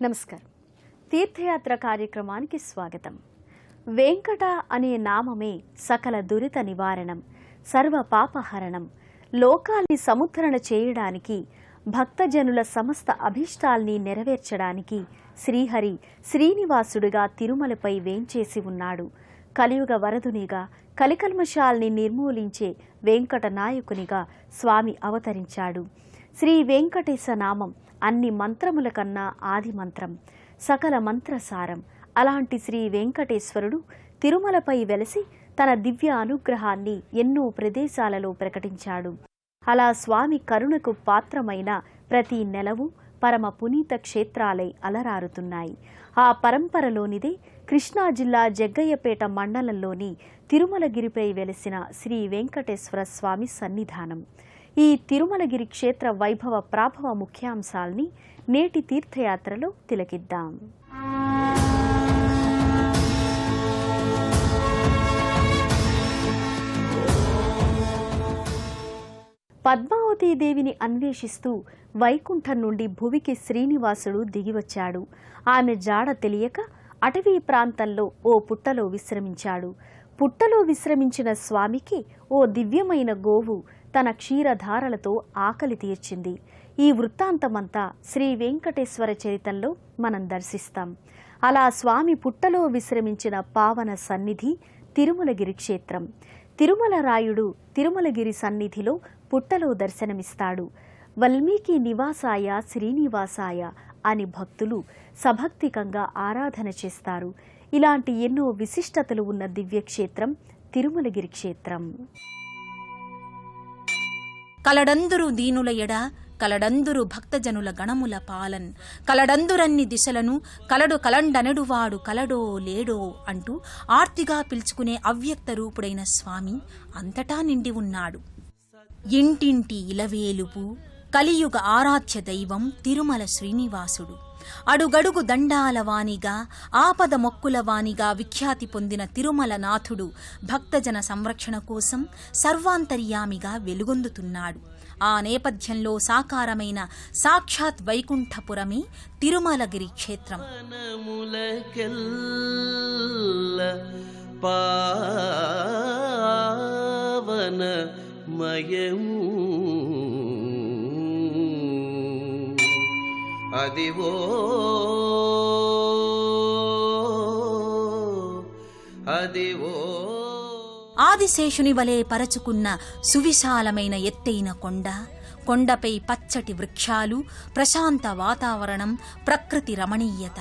నమస్కారం. తీర్థయాత్ర కార్యక్రమానికి స్వాగతం. వెంకట అనే నామమే సకల దురిత నివారణం, సర్వ పాపహరణం. లోకాల్ని సముద్ధరణ చేయడానికి, భక్తజనుల సమస్త అభీష్టాల్ని నెరవేర్చడానికి శ్రీహరి శ్రీనివాసుడిగా తిరుమలపై వేంచేసి ఉన్నాడు. కలియుగ వరదునిగా, కలికల్మషాల్ని నిర్మూలించే వెంకట నాయకునిగా స్వామి అవతరించాడు. శ్రీ వెంకటేశ నామం అన్ని మంత్రముల కన్నా ఆది మంత్రం, సకల మంత్రసారం. అలాంటి శ్రీ వెంకటేశ్వరుడు తిరుమలపై వెలసి తన దివ్య అనుగ్రహాన్ని ఎన్నో ప్రదేశాలలో ప్రకటించాడు. అలా స్వామి కరుణకు పాత్రమైన ప్రతి నెలవు పరమ పునీత క్షేత్రాలై అలరారుతున్నాయి. ఆ పరంపరలోనిదే కృష్ణా జిల్లా జగ్గయ్యపేట మండలంలోని తిరుమలగిరిపై వెలసిన శ్రీ వెంకటేశ్వర స్వామి సన్నిధానం. ఈ తిరుమలగిరి క్షేత్ర వైభవ ప్రాభవ ముఖ్యాంశాల్ని నేటి తీర్థయాత్రలో తిలకిద్దాం. పద్మావతీదేవిని అన్వేషిస్తూ వైకుంఠం నుండి భువికి శ్రీనివాసుడు దిగివచ్చాడు. ఆమె జాడ తెలియక అటవీ ప్రాంతంలో ఓ పుట్టలో విశ్రమించాడు. పుట్టలో విశ్రమించిన స్వామికి ఓ దివ్యమైన గోవు తన క్షీరధారలతో ఆకలి తీర్చింది. ఈ వృత్తాంతమంతా శ్రీ వెంకటేశ్వర చరితంలో మనం దర్శిస్తాం. అలా స్వామి పుట్టలో విశ్రమించిన పావన సన్నిధి తిరుమలగిరి క్షేత్రం. తిరుమల రాయుడు తిరుమలగిరి సన్నిధిలో పుట్టలో దర్శనమిస్తాడు. వాల్మీకి నివాసాయ శ్రీనివాసాయ అని భక్తులు సభక్తికంగా ఆరాధన చేస్తారు. ఇలాంటి ఎన్నో విశిష్టతలు ఉన్న దివ్యక్షేత్రం తిరుమలగిరి క్షేత్రం. కలడందురు దీనుల ఎడ కలడందురు భక్తజనుల గణముల పాలన్, కలడందురన్ని దిశలను కలడు కలండనడువాడు కలడో లేడో అంటూ ఆర్తిగా పిలుచుకునే అవ్యక్త రూపుడైన స్వామి అంతటా నిండి ఉన్నాడు. ఇంటింటి ఇలవేలుపు కలియుగ ఆరాధ్య దైవం తిరుమల శ్రీనివాసుడు. అడుగడుగు దండాల వాణిగా, ఆపద మొక్కుల వాణిగా విఖ్యాతి పొందిన తిరుమల నాథుడు భక్తజన సంరక్షణ కోసం సర్వాంతర్యామిగా వెలుగొందుతున్నాడు. ఆ నేపథ్యంలో సాకారమైన సాక్షాత్ వైకుంఠపురమే తిరుమలగిరి క్షేత్రం. అదివో అదివో ఆదిశేషుని వలె పరచుకున్న సువిశాలమైన ఎత్తైన కొండ, కొండపై పచ్చటి వృక్షాలు, ప్రశాంత వాతావరణం, ప్రకృతి రమణీయత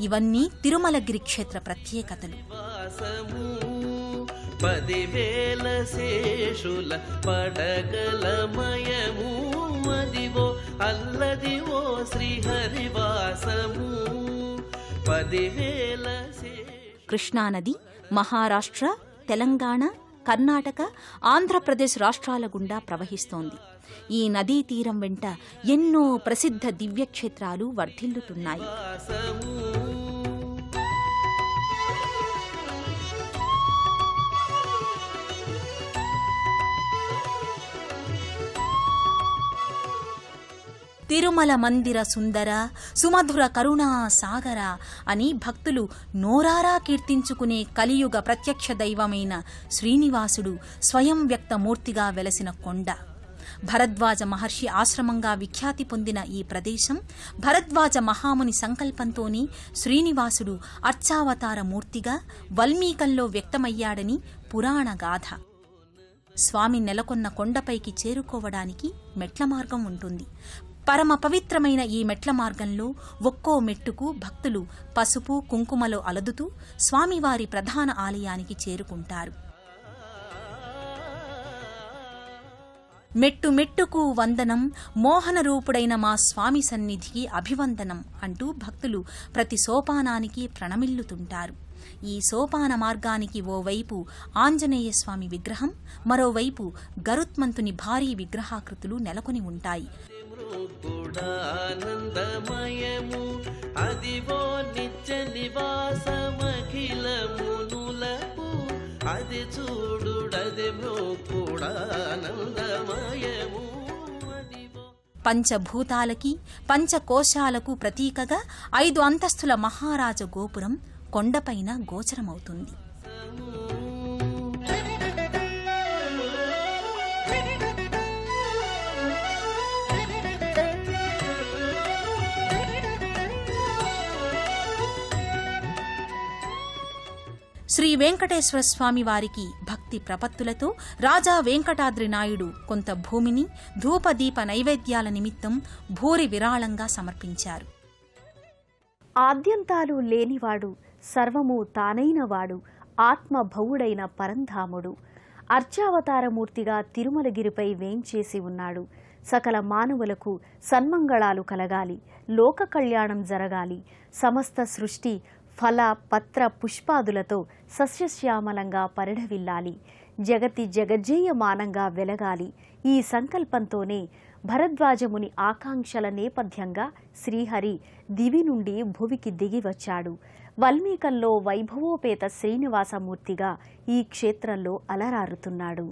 ఇవన్నీ తిరుమలగిరి క్షేత్ర ప్రత్యేకతలు. 10,000 శేషుల పడగలమయము అదివో అల్లదివో శ్రీహరివాసము 10,000 కృష్ణానది మహారాష్ట్ర, తెలంగాణ, కర్ణాటక, ఆంధ్రప్రదేశ్ రాష్ట్రాల గుండా ప్రవహిస్తోంది. ఈ నదీ తీరం వెంట ఎన్నో ప్రసిద్ధ దివ్యక్షేత్రాలు వర్ధిల్లుతున్నాయి. తిరుమల మందిర సుందర సుమధుర కరుణా సాగర అని భక్తులు నోరారా కీర్తించుకునే కలియుగ ప్రత్యక్ష దైవమైన శ్రీనివాసుడు స్వయం వ్యక్తమూర్తిగా వెలసిన కొండ. భరద్వాజ మహర్షి ఆశ్రమంగా విఖ్యాతి పొందిన ఈ ప్రదేశం భరద్వాజ మహాముని సంకల్పంతోనే శ్రీనివాసుడు అర్చావతార మూర్తిగా వల్మీకంలో వ్యక్తమయ్యాడని పురాణ గాథ. స్వామి నెలకొన్న కొండపైకి చేరుకోవడానికి మెట్ల మార్గం ఉంటుంది. పరమ పవిత్రమైన ఈ మెట్ల మార్గంలో ఒక్కో మెట్టుకు భక్తులు పసుపు కుంకుమలో అలదుతూ స్వామివారి ప్రధాన ఆలయానికి చేరుకుంటారు. మెట్టు మెట్టుకు వందనం, మోహన రూపుడైన మా స్వామి సన్నిధికి అభివందనం అంటూ భక్తులు ప్రతి సోపానానికి ప్రణమిల్లుతుంటారు. ఈ సోపాన మార్గానికి ఓవైపు ఆంజనేయ స్వామి విగ్రహం, మరోవైపు గరుత్మంతుని భారీ విగ్రహాకృతులు నెలకొని ఉంటాయి. ఆనందమయము అదివో నిత్య నివాసమఖిలమునులకు అది చూడుడది మృక్కుడానందమయము. పంచభూతాలకి పంచకోశాలకు ప్రతీకగా 5 అంతస్తుల మహారాజ గోపురం కొండపైన గోచరమవుతుంది. శ్రీ వెంకటేశ్వర స్వామి వారికి భక్తి ప్రపత్తులతో రాజా వెంకటాద్రి నాయుడు కొంత భూమిని ధూపదీప నైవేద్యాల నిమిత్తం భూరి విరాళంగా సమర్పించారు. ఆద్యంతాలు లేనివాడు, సర్వము తానైనవాడు, ఆత్మభవుడైన పరంధాముడు అర్చావతారమూర్తిగా తిరుమలగిరిపై వేంచేసి ఉన్నాడు. సకల మానవులకు సన్మంగళాలు కలగాలి, లోక కళ్యాణం జరగాలి, సమస్త సృష్టి ఫల పత్ర పుష్పాదులతో సస్యశ్యామలంగా పరిఢవిల్లాలి, జగతి జగజ్జేయమానంగా వెలగాలి. ఈ సంకల్పంతోనే భరద్వాజముని ఆకాంక్షల నేపథ్యంగా శ్రీహరి దివి నుండి భువికి దిగి వచ్చాడు. వల్మీకంలో వైభవోపేత శ్రీనివాసమూర్తిగా ఈ క్షేత్రంలో అలరారుతున్నాడు.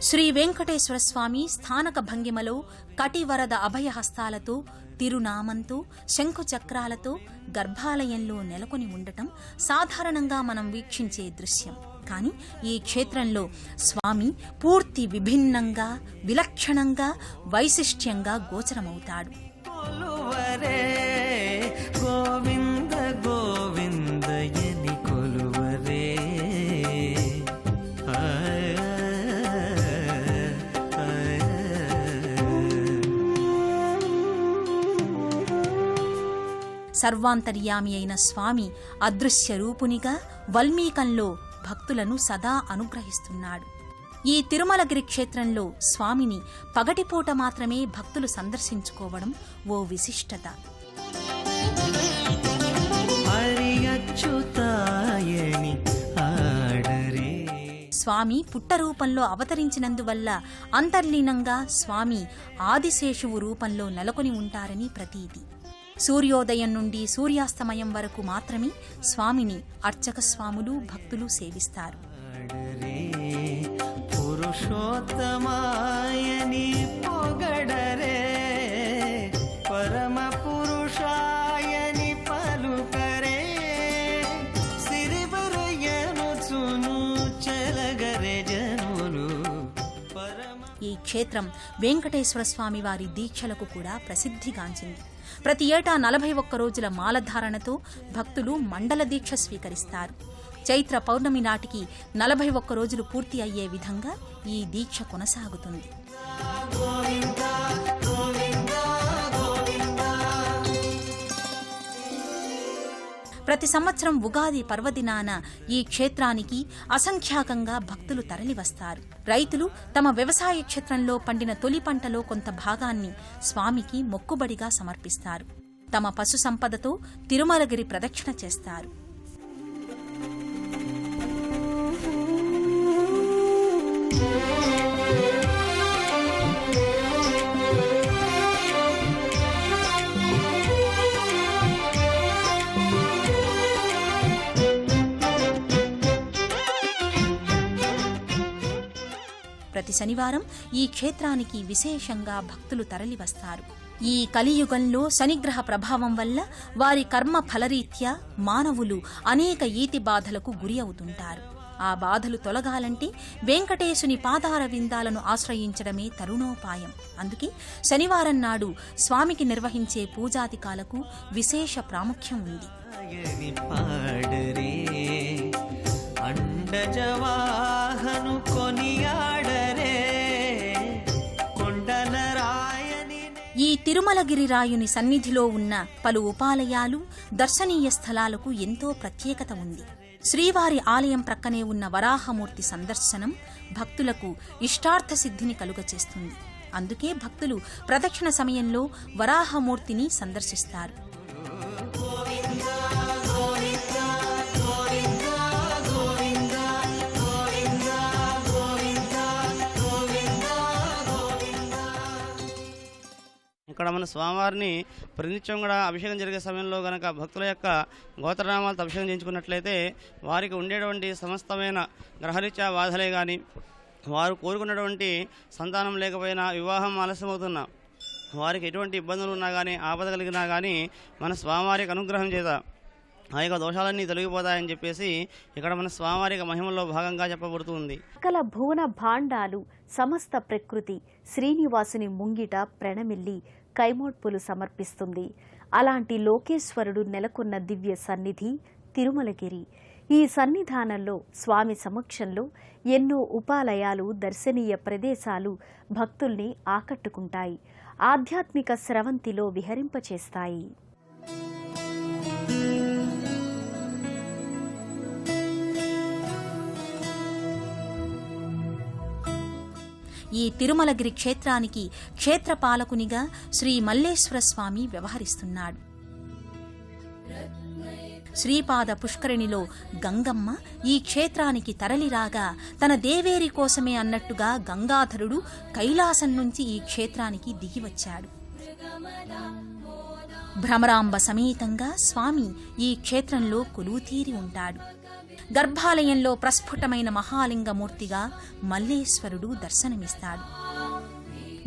శ్రీ వెంకటేశ్వర స్వామి స్థానక భంగిమలో కటివరద అభయహస్తాలతో, తిరునామంతో, శంఖుచక్రాలతో గర్భాలయంలో నెలకొని ఉండటం సాధారణంగా మనం వీక్షించే దృశ్యం. కానీ ఈ క్షేత్రంలో స్వామి పూర్తి విభిన్నంగా, విలక్షణంగా, వైశిష్ట్యంగా గోచరమవుతాడు. గోవింద గోవిందయని కొలువరే సర్వాంతర్యామి అయిన స్వామి అదృశ్య రూపునిగా వల్మీకంలో భక్తులను సదా అనుగ్రహిస్తున్నాడు. ఈ తిరుమలగిరి క్షేత్రంలో స్వామిని పగటిపూట మాత్రమే భక్తులు సందర్శించుకోవడం ఓ విశిష్టత. స్వామి పుట్ట రూపంలో అవతరించినందువల్ల అంతర్లీనంగా స్వామి ఆదిశేషువు రూపంలో నెలకొని ఉంటారని ప్రతీతి. సూర్యోదయం నుండి సూర్యాస్తమయం వరకు మాత్రమే స్వామిని అర్చక స్వాములు, భక్తులు సేవిస్తారు. పురుషోత్తమాయని పొగడరే పరమ పురుషాయని పలుకరే సిరివరయనుచును చెలగరే జనులు. ఈ క్షేత్రం వెంకటేశ్వర స్వామి వారి దీక్షలకు కూడా ప్రసిద్ధిగాంచింది. ప్రతి ఏటా 41 రోజుల మాలధారణతో భక్తులు మండల దీక్ష స్వీకరిస్తారు. చైత్ర పౌర్ణమి నాటికి 41 రోజులు పూర్తి అయ్యే విధంగా ఈ దీక్ష కొనసాగుతుంది. ప్రతి సంవత్సరం ఉగాది పర్వదినాన ఈ క్షేత్రానికి అసంఖ్యాకంగా భక్తులు తరలివస్తారు. రైతులు తమ వ్యవసాయ క్షేత్రంలో పండిన తొలి పంటలో కొంత భాగాన్ని స్వామికి మొక్కుబడిగా సమర్పిస్తారు. తమ పశు సంపదతో తిరుమలగిరి ప్రదక్షిణ చేస్తారు. ప్రతి శనివారం ఈ క్షేత్రానికి విశేషంగా భక్తులు తరలివస్తారు. ఈ కలియుగంలో శనిగ్రహ ప్రభావం వల్ల వారి కర్మ ఫలరీత్యా మానవులు అనేక ఈతి బాధలకు గురి అవుతుంటారు. ఆ బాధలు తొలగాలంటే వెంకటేశుని పాదార విందాలను ఆశ్రయించడమే తరుణోపాయం. అందుకే శనివారం నాడు స్వామికి నిర్వహించే పూజాదికాలకు విశేష ప్రాముఖ్యం ఉంది. అండజవాహను కొనియాడరే కొండలరాయని. ఈ తిరుమలగిరి రాయుని సన్నిధిలో ఉన్న పలు ఉపాలయాలు, దర్శనీయ స్థలాలకు ఎంతో ప్రత్యేకత ఉంది. శ్రీవారి ఆలయం ప్రక్కనే ఉన్న వరాహమూర్తి సందర్శనం భక్తులకు ఇష్టార్థ సిద్ధిని కలుగచేస్తుంది. అందుకే భక్తులు ప్రదక్షిణ సమయంలో వరాహమూర్తిని సందర్శిస్తారు. ఇక్కడ మన స్వామివారిని ప్రతినిత్యం కూడా అభిషేకం జరిగే సమయంలో గనక భక్తుల యొక్క గోత్రనామాలతో అభిషేకం చేయించుకున్నట్లయితే వారికి ఉండేటువంటి సమస్తమైన గ్రహరీత్యా బాధలే కానీ, వారు కోరుకున్నటువంటి సంతానం లేకపోయినా, వివాహం ఆలస్యమవుతున్నా, వారికి ఎటువంటి ఇబ్బందులు ఉన్నా కానీ, ఆపద కలిగినా కానీ మన స్వామివారికి అనుగ్రహం చేత ఆ యొక్క దోషాలన్నీ తొలగిపోతాయని చెప్పేసి ఇక్కడ మన స్వామివారికి మహిమల్లో భాగంగా చెప్పబడుతుంది. సకల భువన భాండాలు సమస్త ప్రకృతి శ్రీనివాసుని ముంగిట ప్రణమిల్లి కైమోడ్పులు సమర్పిస్తుంది. అలాంటి లోకేశ్వరుడు నెలకొన్న దివ్య సన్నిధి తిరుమలగిరి. ఈ సన్నిధానంలో స్వామి సమక్షంలో ఎన్నో ఉపాలయాలు, దర్శనీయ ప్రదేశాలు భక్తుల్ని ఆకట్టుకుంటాయి, ఆధ్యాత్మిక స్రవంతిలో విహరింపచేస్తాయి. ఈ తిరుమలగిరి క్షేత్రానికి క్షేత్రపాలకునిగా శ్రీ మల్లేశ్వర స్వామి వ్యవహరిస్తున్నాడు. శ్రీపాద పుష్కరిణిలో గంగమ్మ ఈ క్షేత్రానికి తరలిరాగా తన దేవేరి కోసమే అన్నట్టుగా గంగాధరుడు కైలాసం నుంచి ఈ క్షేత్రానికి దిగివచ్చాడు. భ్రమరాంబ సమేతంగా స్వామి ఈ క్షేత్రంలో కొలువుతీరి ఉంటాడు. గర్భాలయంలో ప్రస్ఫుటమైన మహాలింగమూర్తిగా మల్లేశ్వరుడు దర్శనమిస్తాడు.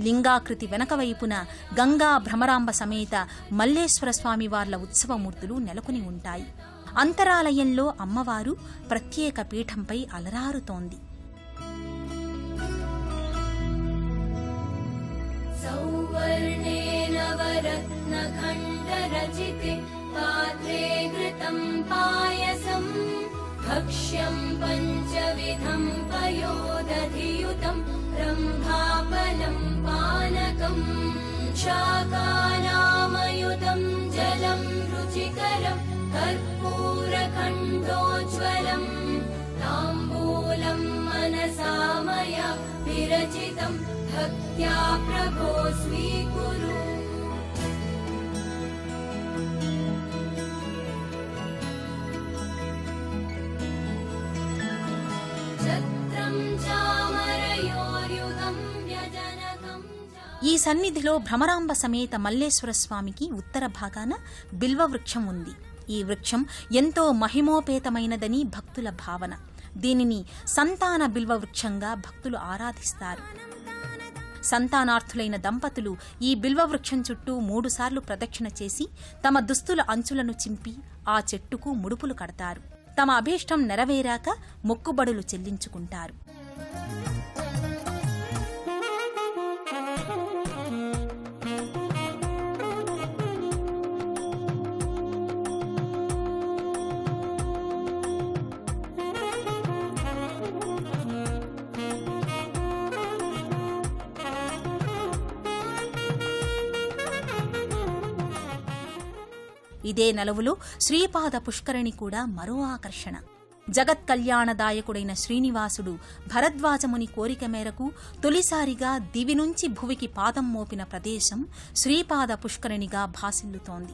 లింగాకృతి వెనక వైపున గంగా భ్రమరాంబ సమేత మల్లేశ్వర స్వామి వార్ల ఉత్సవమూర్తులు నెలకొని ఉంటాయి. అంతరాలయంలో అమ్మవారు ప్రత్యేక పీఠంపై అలరారుతోంది. సౌవర్ణేన వరత్నఖండరచితే పాత్రే ఘృతం పాయసం భక్ష్యం పంచవిధం పయోదధియుతం రంభాఫలం పానకం శాకానామయుతం జలం రుచికరం కర్పూరఖండోజ్వలం తాంబూలం మనసా మయా విరచితం భక్త్యా ప్రభో స్వీకురు. ఈ సన్నిధిలో భ్రమరాంబ సమేత మల్లేశ్వర స్వామికి ఉత్తర భాగాన బిల్వవృక్షం ఉంది. ఈ వృక్షం ఎంతో మహిమోపేతమైనదని భక్తుల భావన. దీనిని సంతాన బిల్వవృక్షంగా భక్తులు ఆరాధిస్తారు. సంతానార్థులైన దంపతులు ఈ బిల్వవృక్షం చుట్టూ 3 సార్లు ప్రదక్షిణ చేసి తమ దుస్తుల అంచులను చింపి ఆ చెట్టుకు ముడుపులు కడతారు. తమ అభీష్టం నెరవేరాక మొక్కుబడులు చెల్లించుకుంటారు. ఇదే నెలవులో శ్రీపాద పుష్కరిణి కూడా మరో ఆకర్షణ. జగత్ కళ్యాణదాయకుడైన శ్రీనివాసుడు భరద్వాజముని కోరిక మేరకు తొలిసారిగా దివి నుంచి భువికి పాదం మోపిన ప్రదేశం శ్రీపాద పుష్కరిణిగా భాసిల్లుతోంది.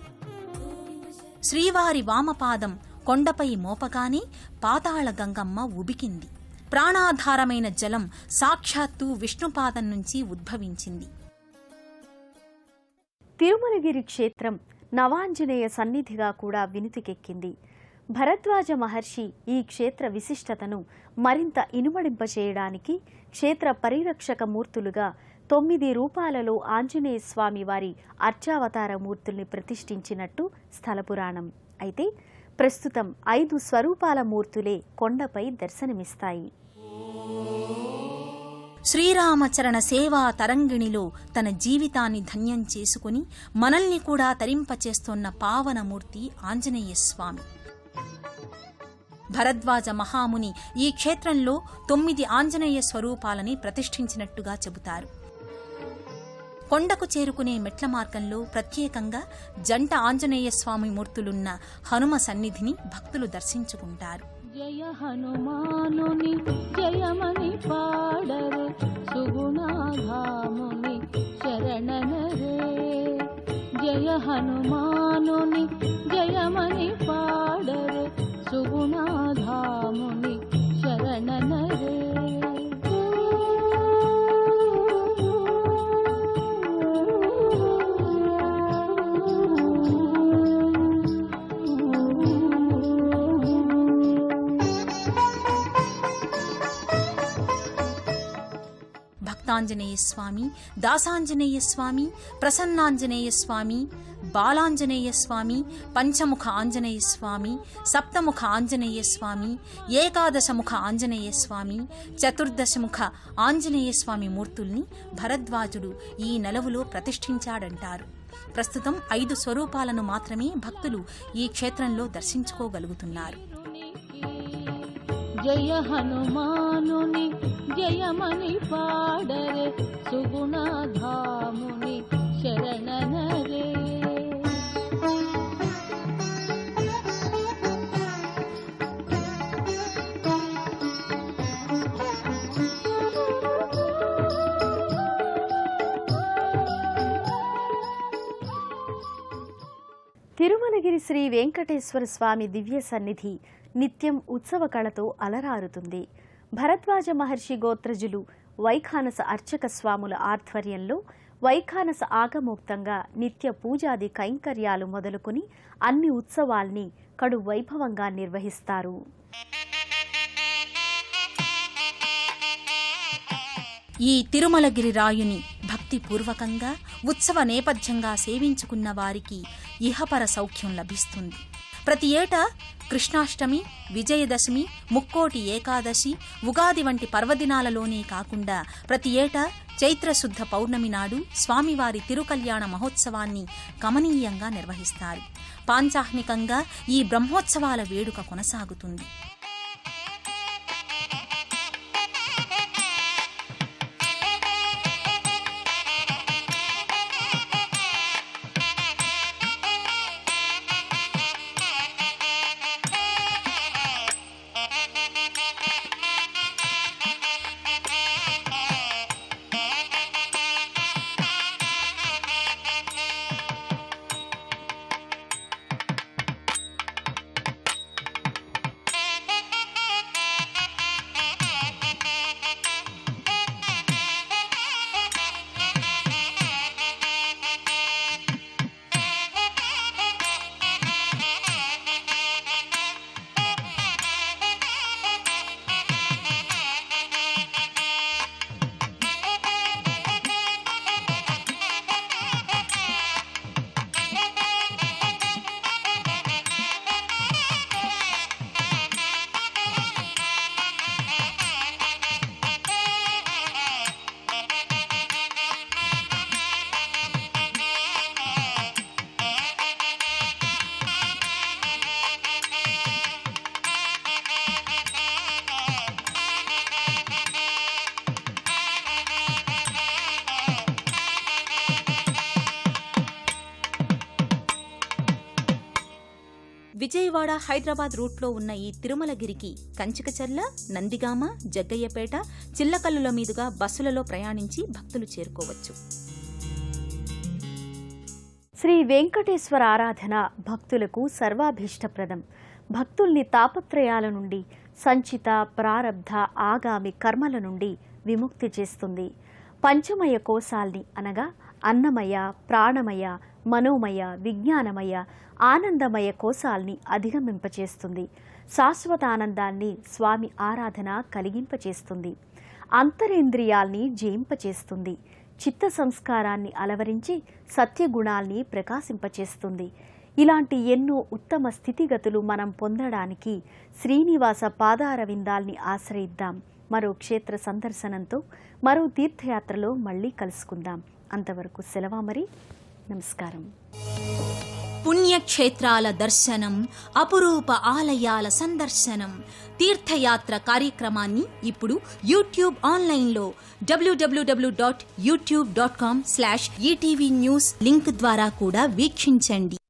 శ్రీవారి వామపాదం కొండపై మోపగానే పాతాళ గంగమ్మ ఉబికింది. ప్రాణాధారమైన జలం సాక్షాత్తు విష్ణుపాదం నుంచి ఉద్భవించింది. తిరుమలగిరి క్షేత్రం నవాంజనేయ సన్నిధిగా కూడా వినుతికెక్కింది. భరద్వాజ మహర్షి ఈ క్షేత్ర విశిష్టతను మరింత ఇనుమడింపచేయడానికి క్షేత్ర పరిరక్షక మూర్తులుగా 9 రూపాలలో ఆంజనేయ స్వామి వారి అర్చావతార మూర్తుల్ని ప్రతిష్ఠించినట్టు స్థల పురాణం. అయితే ప్రస్తుతం 5 స్వరూపాల మూర్తులే కొండపై దర్శనమిస్తాయి. శ్రీరామచరణ సేవా తరంగిణిలో తన జీవితాన్ని ధన్యం చేసుకుని మనల్ని కూడా తరింపచేస్తోన్న పావనమూర్తి ఆంజనేయ స్వామి. భరద్వాజ మహాముని ఈ క్షేత్రంలో 9 ఆంజనేయ స్వరూపాలని ప్రతిష్ఠించినట్టుగా చెబుతారు. కొండకు చేరుకునే మెట్ల మార్గంలో ప్రత్యేకంగా జంట ఆంజనేయ స్వామి మూర్తులున్న హనుమ సన్నిధిని భక్తులు దర్శించుకుంటారు. జయ హనుమానుని జయమని పాడరే సుగుణాధాముని శరణనరే. జయ హనుమానుని జయమని పాడరే సుగుణాధాముని శరణనరే. ఆర్తాంజనేయ స్వామి, దాసాంజనేయ స్వామి, ప్రసన్నాంజనేయ స్వామి, బాలాంజనేయ స్వామి, పంచముఖ ఆంజనేయ స్వామి, సప్తముఖ ఆంజనేయ స్వామి, ఏకాదశముఖ ఆంజనేయ స్వామి, చతుర్దశముఖ ఆంజనేయ స్వామి మూర్తుల్ని భరద్వాజుడు ఈ నెలవులో ప్రతిష్ఠించాడంటారు. ప్రస్తుతం 5 స్వరూపాలను మాత్రమే భక్తులు ఈ క్షేత్రంలో దర్శించుకోగలుగుతున్నారు. జయ హనుమానుని జయమని పాడరే, సుగుణధాముని శరణనరే. తిరుమలగిరి శ్రీ వెంకటేశ్వర స్వామి దివ్య సన్నిధి నిత్యం ఉత్సవ కళతో అలరారుతుంది. భరద్వాజ మహర్షి గోత్రజులు వైఖానస అర్చక స్వాముల ఆధ్వర్యంలో వైఖానస ఆగమోక్తంగా నిత్య పూజాది కైంకర్యాలు మొదలుకొని అన్ని ఉత్సవాల్ని కడు వైభవంగా నిర్వహిస్తారు. ఈ తిరుమలగిరి రాయుని భక్తిపూర్వకంగా ఉత్సవ నేపథ్యంగా సేవించుకున్న వారికి ఇహపర సౌఖ్యం లభిస్తుంది. ప్రతి ఏటా కృష్ణాష్టమి, విజయదశమి, ముక్కోటి ఏకాదశి, ఉగాది వంటి పర్వదినాలలోనే కాకుండా ప్రతి ఏటా చైత్రశుద్ధ పౌర్ణమి నాడు స్వామివారి తిరుకల్యాణ మహోత్సవాన్ని గమనీయంగా నిర్వహిస్తారు. పాంచాహ్నికంగా ఈ బ్రహ్మోత్సవాల వేడుక కొనసాగుతుంది. విజయవాడ, హైదరాబాద్ రూట్లో ఉన్న ఈ తిరుమలగిరికి కంచికచర్ల, నందిగామ, జగ్గయ్యపేట, చిల్లకల్లుల మీదుగా బస్సులలో ప్రయాణించి భక్తులు చేరుకోవచ్చు. శ్రీ వెంకటేశ్వర ఆరాధన భక్తులకు సర్వాభీష్టప్రదం. భక్తుల్ని తాపత్రయాల నుండి, సంచిత, ప్రారబ్ధ, ఆగామి కర్మల నుండి విముక్తి చేస్తుంది. పంచమయ కోశాల్ని అనగా అన్నమయ, ప్రాణమయ, మనోమయ, విజ్ఞానమయ, ఆనందమయ కోశాల్ని అధిగమింపచేస్తుంది. శాశ్వత ఆనందాన్ని స్వామి ఆరాధన కలిగింపచేస్తుంది. అంతరేంద్రియాల్ని జయింపచేస్తుంది. చిత్త సంస్కారాన్ని అలవరించి సత్యగుణాల్ని ప్రకాశింపచేస్తుంది. ఇలాంటి ఎన్నో ఉత్తమ స్థితిగతులు మనం పొందడానికి శ్రీనివాస పాదారవిందాల్ని ఆశ్రయిద్దాం. మరో క్షేత్ర సందర్శనంతో, మరో తీర్థయాత్రలో మళ్ళీ కలుసుకుందాం. అంతవరకు సెలవా మరి. నమస్కారం. పుణ్యక్షేత్రాల దర్శనం, అపురూప ఆలయాల సందర్శనం, తీర్థయాత్ర కార్యక్రమాన్ని ఇప్పుడు యూట్యూబ్ ఆన్లైన్లో www.youtube.com/ETV News లింక్ ద్వారా కూడా వీక్షించండి.